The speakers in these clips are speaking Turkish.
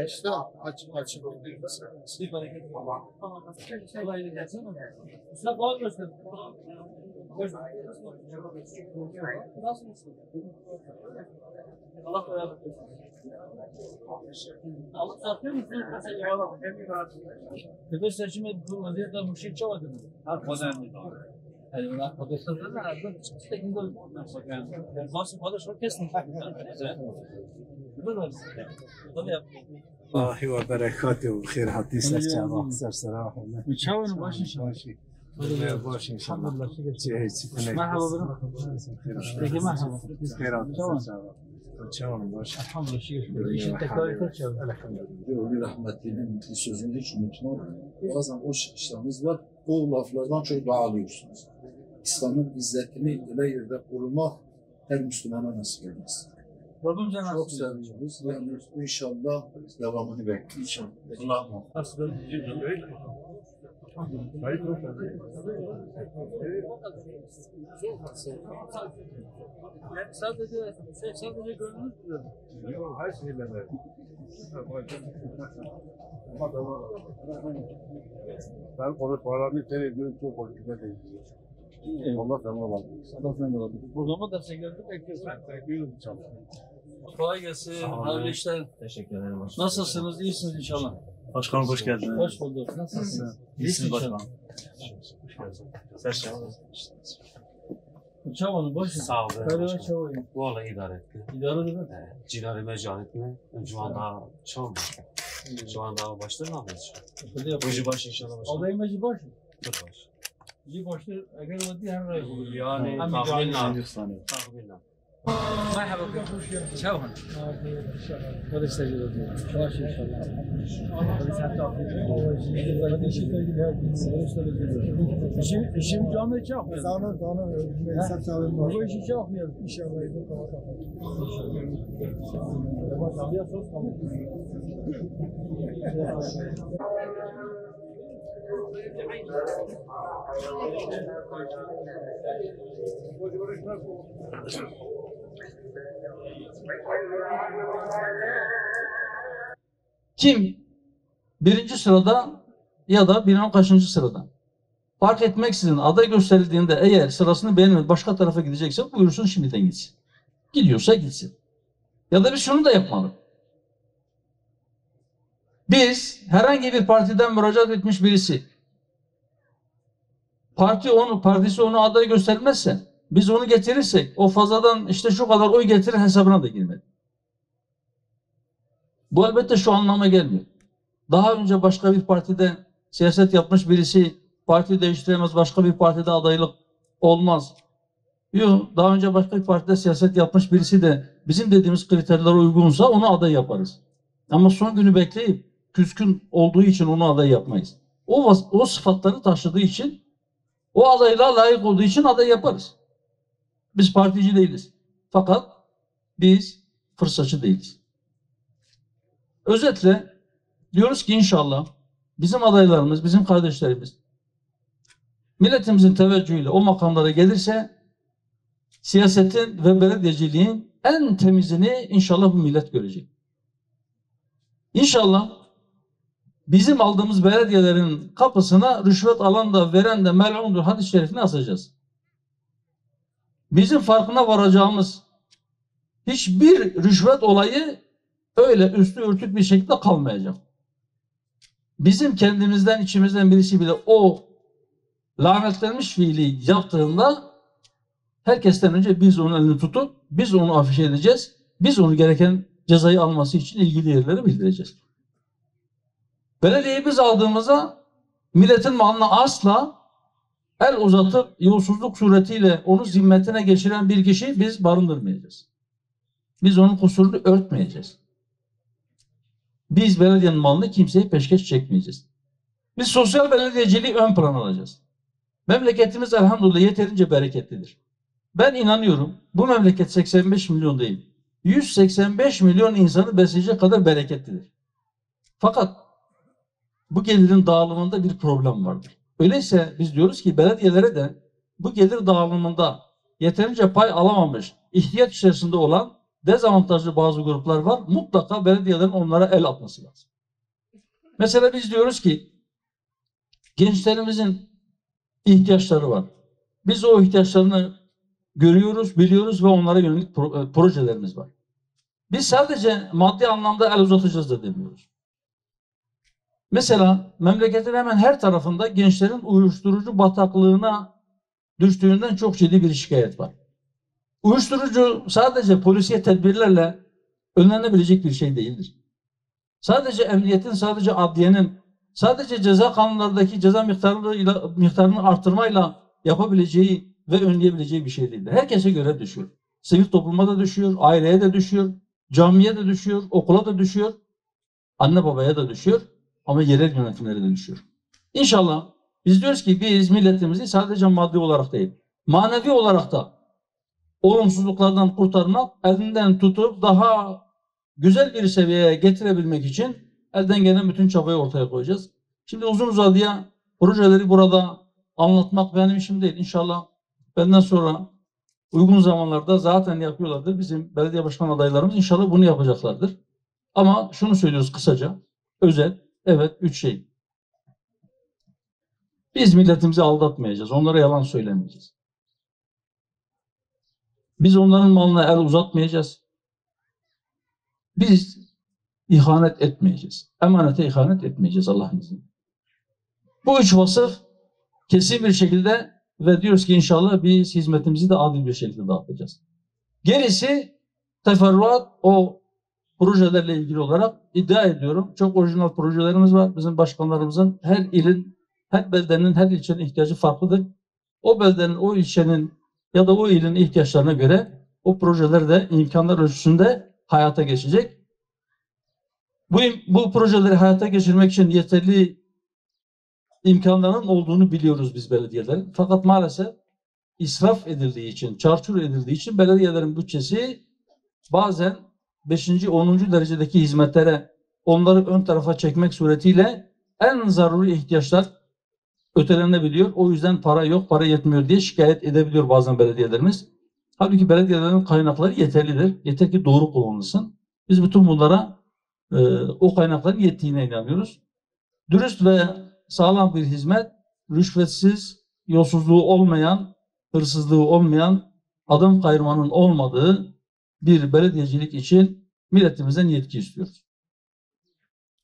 İşte açık açık. Tepe seçimi bu vaziyette müşrik çavadı mı? Modern. Yani bunlar kodesinde de arada tekinde yani nasıl kodes çok kesin. الله وبركاته وخير حديث الجامعة سر صراحة Uçağın başı ماشي باش ان شاء الله مرحبا بكم. Peki merhaba. خير Çavan baş. Elhamdülillah şükür. İşin tekrarı çağır. Ölü rahmetlinin bir sözünü hiç unutmam. Bazen o çıkışlarınız var. O laflardan çok dua alıyorsunuz. İslam'ın izzetini öyle yerde korumak her Müslümana nasip olmaz. Rabbim cennet Çok seviyoruz. Yani inşallah devamını bekliyoruz. İnşallah. Allah'ım. Sadece gönlünüz mü? Yok, her şeyle de. Ben onu paranı televizyon çok hoşuma değil. Allah sana bak. Allah sen de olabilir. Programa desteklerini bekliyoruz. Bekliyorum inşallah. Kolay gelsin. Hayırlı işler. Teşekkür ederim. Nasılsınız? İyisiniz inşallah. Başkanım hoş geldiniz. Hoş bulduk. Nasılsınız? İyisiniz inşallah. başkanım. Sen şahane. Çavanın başı. Sağ olun. Böyle başkanım. çavanın. Vallahi idare etti. İdare değil mi? Cinari mecaletine şu anda çoğum. Şu anda başta ne yapıyoruz? Bucu baş inşallah başkanım. Adayım başı. Çok baş. İyi başta eğer o diğer rayı olur. Yani tahminle. Merhaba. Çavan. Hadi seviyorum. Baş inşallah. Hadi sen de İşim cami çakmıyor. Sana mesela çağırın var. Bu işi çakmıyor. İnşallah. Camiye sos kalıyor. Kim birinci sırada ya da bilmem kaçıncı sırada fark etmeksizin aday gösterildiğinde eğer sırasını beğenmedi başka tarafa gidecekse buyursun şimdiden gitsin. Gidiyorsa gitsin. Ya da biz şunu da yapmalı. Biz herhangi bir partiden müracaat etmiş birisi partisi onu aday göstermezse biz onu getirirsek o fazladan işte şu kadar oy getirir hesabına da girmedi. Bu elbette şu anlama gelmiyor. Daha önce başka bir partide siyaset yapmış birisi parti değiştiremez, başka bir partide adaylık olmaz. Yok, daha önce başka bir partide siyaset yapmış birisi de bizim dediğimiz kriterlere uygunsa onu aday yaparız. Ama son günü bekleyip küskün olduğu için onu aday yapmayız. O sıfatları taşıdığı için, o adaylığa layık olduğu için aday yaparız. Biz partici değiliz. Fakat biz fırsatçı değiliz. Özetle diyoruz ki inşallah bizim adaylarımız, bizim kardeşlerimiz milletimizin teveccühüyle o makamlara gelirse siyasetin ve belediyeciliğin en temizini inşallah bu millet görecek. İnşallah bizim aldığımız belediyelerin kapısına rüşvet alan da veren de mel'undur hadis-i şerifini asacağız. Bizim farkına varacağımız hiçbir rüşvet olayı öyle üstü örtük bir şekilde kalmayacak. Bizim kendimizden, içimizden birisi bile o lanetlenmiş fiili yaptığında herkesten önce biz onun elini tutup biz onu afişe edeceğiz. Biz onu gereken cezayı alması için ilgili yerlere bildireceğiz. Belediyeyi biz aldığımızda milletin malına asla el uzatıp yolsuzluk suretiyle onu zimmetine geçiren bir kişi biz barındırmayacağız. Biz onun kusurunu örtmeyeceğiz. Biz belediyenin malını kimseye peşkeş çekmeyeceğiz. Biz sosyal belediyeciliği ön plana alacağız. Memleketimiz elhamdülillah yeterince bereketlidir. Ben inanıyorum bu memleket 85 milyon değil. 185 milyon insanı besleyecek kadar bereketlidir. Fakat bu gelirin dağılımında bir problem vardır. Öyleyse biz diyoruz ki belediyelere de bu gelir dağılımında yeterince pay alamamış, ihtiyaç içerisinde olan dezavantajlı bazı gruplar var. Mutlaka belediyelerin onlara el atması lazım. Mesela biz diyoruz ki gençlerimizin ihtiyaçları var. Biz o ihtiyaçlarını görüyoruz, biliyoruz ve onlara yönelik projelerimiz var. Biz sadece maddi anlamda el uzatacağız da demiyoruz. Mesela memleketin hemen her tarafında gençlerin uyuşturucu bataklığına düştüğünden çok ciddi bir şikayet var. Uyuşturucu sadece polisiye tedbirlerle önlenebilecek bir şey değildir. Sadece emniyetin, sadece adliyenin, sadece ceza kanunlarındaki ceza miktarını artırmayla yapabileceği ve önleyebileceği bir şey değildir. Herkese göre düşüyor. Sivil topluma da düşüyor, aileye de düşüyor, camiye de düşüyor, okula da düşüyor, anne babaya da düşüyor ama yerel yönetimlere de düşüyor. İnşallah biz diyoruz ki biz milletimizi sadece maddi olarak değil, manevi olarak da olumsuzluklardan kurtarmak, elinden tutup daha güzel bir seviyeye getirebilmek için elden gelen bütün çabayı ortaya koyacağız. Şimdi uzun uzadıya projeleri burada anlatmak benim işim değil. İnşallah benden sonra uygun zamanlarda zaten yapıyorlardır. Bizim belediye başkan adaylarımız inşallah bunu yapacaklardır. Ama şunu söylüyoruz kısaca, özet, evet 3 şey. Biz milletimizi aldatmayacağız, onlara yalan söylemeyeceğiz. Biz onların malına el uzatmayacağız. Biz ihanet etmeyeceğiz. Emanete ihanet etmeyeceğiz Allah'ın izniyle. Bu 3 vasıf kesin bir şekilde ve diyoruz ki inşallah biz hizmetimizi de adil bir şekilde dağıtacağız. Gerisi teferruat o projelerle ilgili olarak iddia ediyorum. Çok orijinal projelerimiz var. Bizim başkanlarımızın her ilin, her beldenin, her ilçenin ihtiyacı farklıdır. O beldenin, o ilçenin ya da o ilin ihtiyaçlarına göre o projeler de imkanlar ölçüsünde hayata geçecek. Bu projeleri hayata geçirmek için yeterli imkanların olduğunu biliyoruz biz belediyelerin. Fakat maalesef israf edildiği için, çarçur edildiği için belediyelerin bütçesi bazen 5. 10. derecedeki hizmetlere onları ön tarafa çekmek suretiyle en zaruri ihtiyaçlar ötelenebiliyor. O yüzden para yok, para yetmiyor diye şikayet edebiliyor bazen belediyelerimiz. Halbuki belediyelerin kaynakları yeterlidir. Yeter ki doğru kullanılsın. Biz bütün bunlara o kaynakların yettiğine inanıyoruz. Dürüst ve sağlam bir hizmet, rüşvetsiz, yolsuzluğu olmayan, hırsızlığı olmayan, adım kayırmanın olmadığı bir belediyecilik için milletimizden yetki istiyoruz.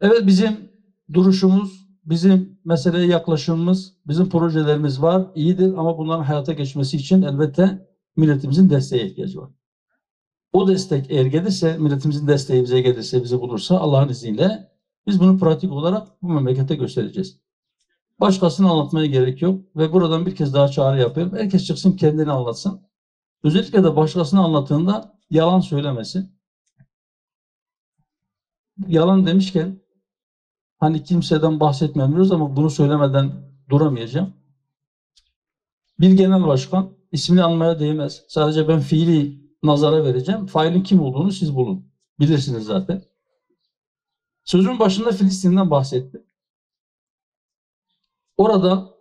Evet bizim duruşumuz, bizim meseleye yaklaşımımız, bizim projelerimiz var, iyidir ama bunların hayata geçmesi için elbette milletimizin desteğe ihtiyacı var. O destek eğer gelirse, milletimizin desteği bize gelirse, bizi bulursa Allah'ın izniyle biz bunu pratik olarak bu memlekete göstereceğiz. Başkasını anlatmaya gerek yok ve buradan bir kez daha çağrı yapıyorum. Herkes çıksın kendini anlatsın. Özellikle de başkasını anlattığında yalan söylemesin. Yalan demişken hani kimseden bahsetmiyoruz ama bunu söylemeden duramayacağım. Bir genel başkan ismini anmaya değmez. Sadece ben fiili nazara vereceğim. Failin kim olduğunu siz bulun. Bilirsiniz zaten. Sözün başında Filistin'den bahsetti. Orada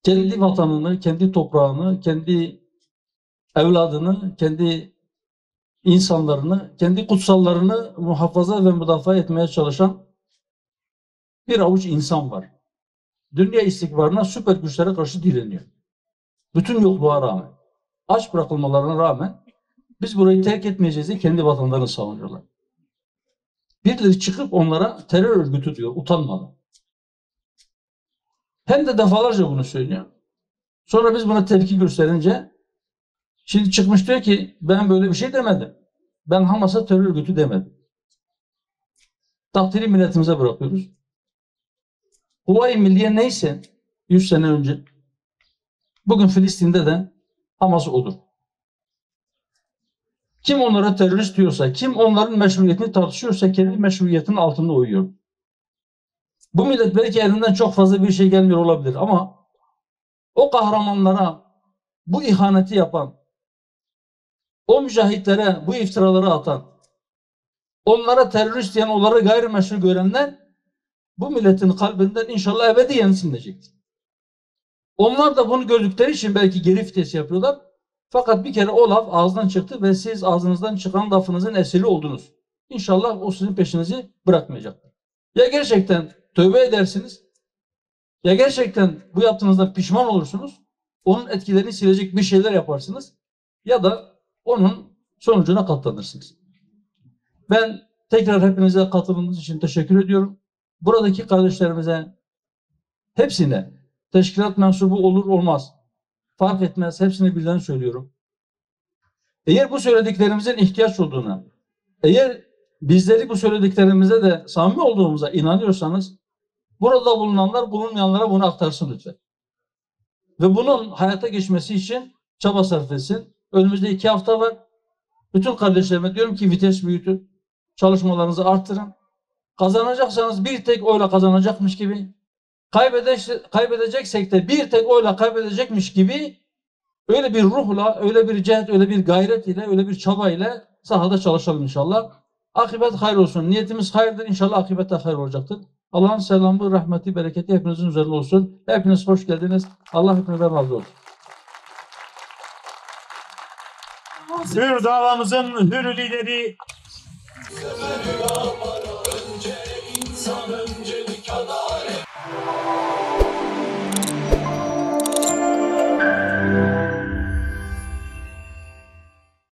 kendi vatanını, kendi toprağını, kendi evladını, kendi insanlarını, kendi kutsallarını muhafaza ve müdafaa etmeye çalışan bir avuç insan var. Dünya istikbarına, süper güçlere karşı direniyor. Bütün yokluğa rağmen, aç bırakılmalarına rağmen biz burayı terk etmeyeceğiz diye kendi vatanlarını savunuyorlar. Birileri çıkıp onlara terör örgütü diyor, utanmadan. Hem de defalarca bunu söylüyor. Sonra biz buna tepki gösterince şimdi çıkmış diyor ki ben böyle bir şey demedim. Ben Hamas'a terör örgütü demedim. Takdiri milletimize bırakıyoruz. Huvayi Milliye neyse 100 sene önce bugün Filistin'de de Hamas odur. Kim onlara terörist diyorsa, kim onların meşruiyetini tartışıyorsa kendi meşruiyetinin altında uyuyor. Bu millet belki elinden çok fazla bir şey gelmiyor olabilir ama o kahramanlara bu ihaneti yapan, o mücahitlere bu iftiraları atan, onlara terörist diyen, onları gayrimeşru görenler bu milletin kalbinden inşallah ebediyen silinecektir. Onlar da bunu gördükleri için belki geri vites yapıyorlar. Fakat bir kere o laf ağzından çıktı ve siz ağzınızdan çıkan lafınızın esiri oldunuz. İnşallah o sizin peşinizi bırakmayacaktır. Ya gerçekten tövbe edersiniz, ya gerçekten bu yaptığınızdan pişman olursunuz, onun etkilerini silecek bir şeyler yaparsınız ya da onun sonucuna katlanırsınız. Ben tekrar hepinize katıldığınız için teşekkür ediyorum. Buradaki kardeşlerimize, hepsine, teşkilat mensubu olur olmaz, fark etmez, hepsini birden söylüyorum. Eğer bu söylediklerimizin ihtiyaç olduğuna, eğer bizleri bu söylediklerimize de samimi olduğumuza inanıyorsanız, burada bulunanlar bulunmayanlara bunu aktarsın lütfen. Ve bunun hayata geçmesi için çaba sarf etsin. Önümüzde 2 hafta var. Bütün kardeşlerime diyorum ki vites büyütün. Çalışmalarınızı arttırın. Kazanacaksanız bir tek oyla kazanacakmış gibi, kaybedeceksek de bir tek oyla kaybedecekmiş gibi öyle bir ruhla, öyle bir cehet, öyle bir gayret ile, öyle bir çaba ile sahada çalışalım inşallah. Akıbet hayır olsun. Niyetimiz hayırdır. İnşallah akıbet de hayır olacaktır. Allah'ın selamı, rahmeti, bereketi hepinizin üzerine olsun. Hepiniz hoş geldiniz. Allah hepinizden razı olsun. Hür davamızın hür lideri Önce insan öncelik adalet.